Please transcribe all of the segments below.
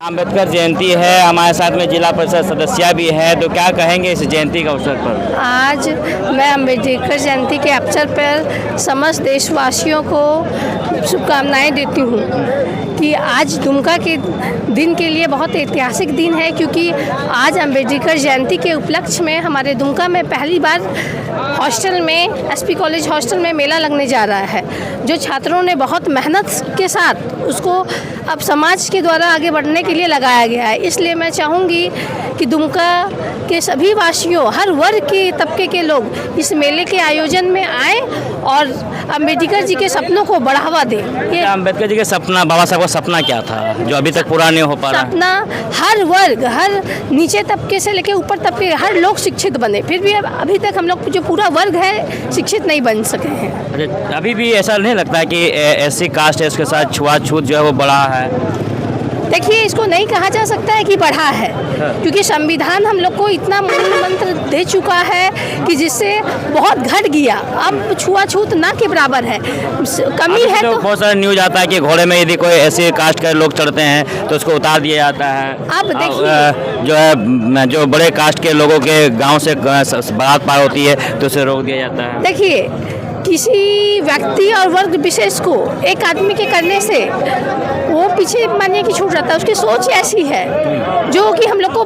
अम्बेडकर जयंती है, हमारे साथ में जिला परिषद सदस्य भी है, तो क्या कहेंगे इस जयंती के अवसर पर? आज मैं अम्बेडकर जयंती के अवसर पर समस्त देशवासियों को शुभकामनाएं देती हूँ कि आज दुमका के दिन के लिए बहुत ऐतिहासिक दिन है, क्योंकि आज अम्बेडकर जयंती के उपलक्ष्य में हमारे दुमका में पहली बार हॉस्टल में एसपी कॉलेज हॉस्टल में मेला लगने जा रहा है, जो छात्रों ने बहुत मेहनत के साथ उसको अब समाज के द्वारा आगे बढ़ने के लिए लगाया गया है। इसलिए मैं चाहूँगी कि दुमका के सभी वासियों, हर वर्ग के तबके के लोग इस मेले के आयोजन में आए और अम्बेडकर जी के सपनों को बढ़ावा दें। ये अम्बेडकर जी के सपना, बाबा साहब का सपना क्या था जो अभी तक पूरा नहीं हो पा रहा? सपना हर वर्ग, हर नीचे तबके से लेकर ऊपर तबके हर लोग शिक्षित बने। फिर भी अभी तक हम लोग जो पूरा वर्ग है शिक्षित नहीं बन सके हैं। अभी भी ऐसा नहीं लगता है कि एससी कास्ट है उसके साथ छुआछूत जो है वो बढ़ा है? देखिए, इसको नहीं कहा जा सकता है कि बढ़ा है, क्योंकि संविधान हम लोग को इतना मूल मंत्र दे चुका है कि जिससे बहुत घट गया। अब छुआछूत ना के बराबर है, कमी है। तो बहुत सारा न्यूज आता है कि घोड़े में यदि कोई ऐसे कास्ट के लोग चढ़ते हैं तो उसको उतार दिया जाता है। अब देखिए, जो है जो बड़े कास्ट के लोगों के गांव से बारात पार होती है तो उसे रोक दिया जाता है। देखिए, किसी व्यक्ति और वर्ग विशेष को एक आदमी के करने से वो पीछे मानिए कि छूट जाता है। उसकी सोच ऐसी है जो कि हम लोग को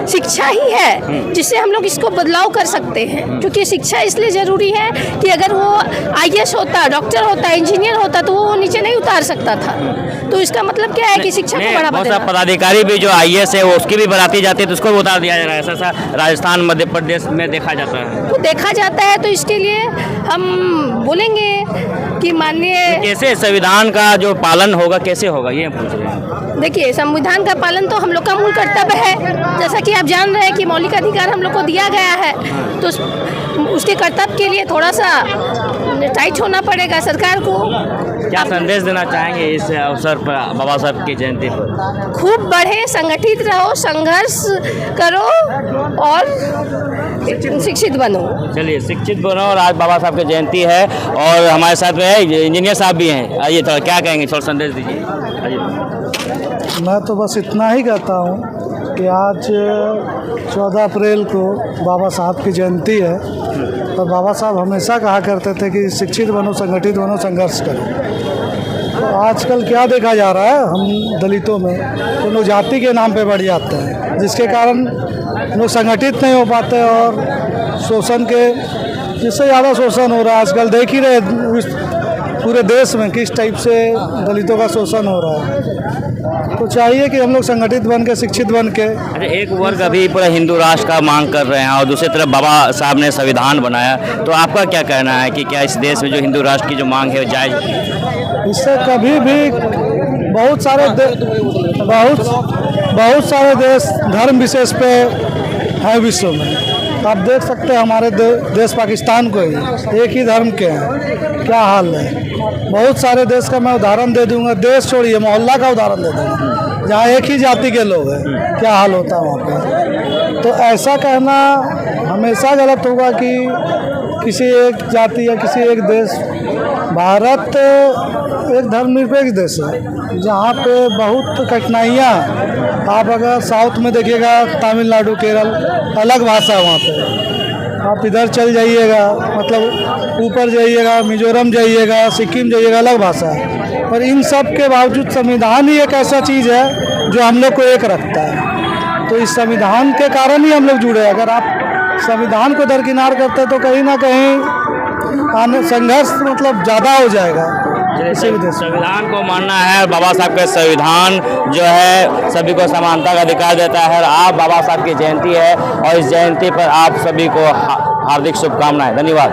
शिक्षा ही है जिससे हम लोग इसको बदलाव कर सकते हैं, क्योंकि शिक्षा इसलिए ज़रूरी है कि अगर वो आईएएस होता, डॉक्टर होता, इंजीनियर होता तो वो नीचे नहीं उतार सकता था। तो इसका मतलब क्या है कि शिक्षा को बढ़ावा देना। पदाधिकारी भी जो आईएएस है वो उसकी भी बढ़ाती जाती है तो उसको भी उतार दिया जा रहा है। ऐसा राजस्थान, मध्य प्रदेश में देखा जाता है। तो देखा जाता है, तो इसके लिए हम बोलेंगे कि माननीय कैसे संविधान का जो पालन होगा, कैसे होगा, ये पूछ रहे हैं। देखिए, संविधान का पालन तो हम लोग का मूल कर्तव्य है। जैसा कि आप जान रहे हैं कि मौलिक अधिकार हम लोग को दिया गया है, तो उसके कर्तव्य के लिए थोड़ा सा टाइट होना पड़ेगा सरकार को। क्या संदेश देना चाहेंगे इस अवसर पर, बाबा साहब की जयंती पर? खूब बढ़े, संगठित रहो, संघर्ष करो और शिक्षित बनो। चलिए, शिक्षित बनो। और आज बाबा साहब की जयंती है और हमारे साथ में है इंजीनियर साहब भी हैं। आइए, थोड़ा क्या कहेंगे, थोड़ा संदेश दीजिए। मैं तो बस इतना ही कहता हूँ कि आज 14 अप्रैल को बाबा साहब की जयंती है और बाबा साहब हमेशा कहा करते थे कि शिक्षित बनो, संगठित बनो, संघर्ष करो। तो आजकल क्या देखा जा रहा है, हम दलितों में तो लोग जाति के नाम पे बढ़ जाते हैं, जिसके कारण लोग संगठित नहीं हो पाते और शोषण के, जिससे ज़्यादा शोषण हो रहा है आजकल। देख ही रहे पूरे देश में किस टाइप से दलितों का शोषण हो रहा है। तो चाहिए कि हम लोग संगठित बन के, शिक्षित बन के। एक वर्ग अभी पूरा हिंदू राष्ट्र का मांग कर रहे हैं और दूसरी तरफ बाबा साहब ने संविधान बनाया, तो आपका क्या कहना है कि क्या इस देश में जो हिंदू राष्ट्र की जो मांग है जायज? इससे कभी भी बहुत सारे देश धर्म विशेष पे है विश्व में। आप देख सकते हैं हमारे देश पाकिस्तान को ही एक ही धर्म के हैं, क्या हाल है। बहुत सारे देश का मैं उदाहरण दे दूंगा, देश छोड़िए मोहल्ला का उदाहरण दे दूंगा, जहाँ एक ही जाति के लोग हैं, क्या हाल होता है वहाँ पे। तो ऐसा कहना हमेशा गलत होगा कि किसी एक जाति या किसी एक देश। भारत एक धर्मनिरपेक्ष देश है जहाँ पे बहुत कठिनाइयाँ। आप अगर साउथ में देखिएगा, तमिलनाडु, केरल, अलग भाषा है वहाँ पे। आप इधर चल जाइएगा, मतलब ऊपर जाइएगा, मिजोरम जाइएगा, सिक्किम जाइएगा, अलग भाषा है। पर इन सब के बावजूद संविधान ही एक ऐसा चीज़ है जो हम लोग को एक रखता है। तो इस संविधान के कारण ही हम लोग जुड़े। अगर आप संविधान को दरकिनार करते तो कहीं ना कहीं संघर्ष मतलब ज़्यादा हो जाएगा। संविधान को मानना है, बाबा साहब का संविधान जो है सभी को समानता का अधिकार देता है। और आप बाबा साहब की जयंती है और इस जयंती पर आप सभी को हार्दिक शुभकामनाएं। धन्यवाद।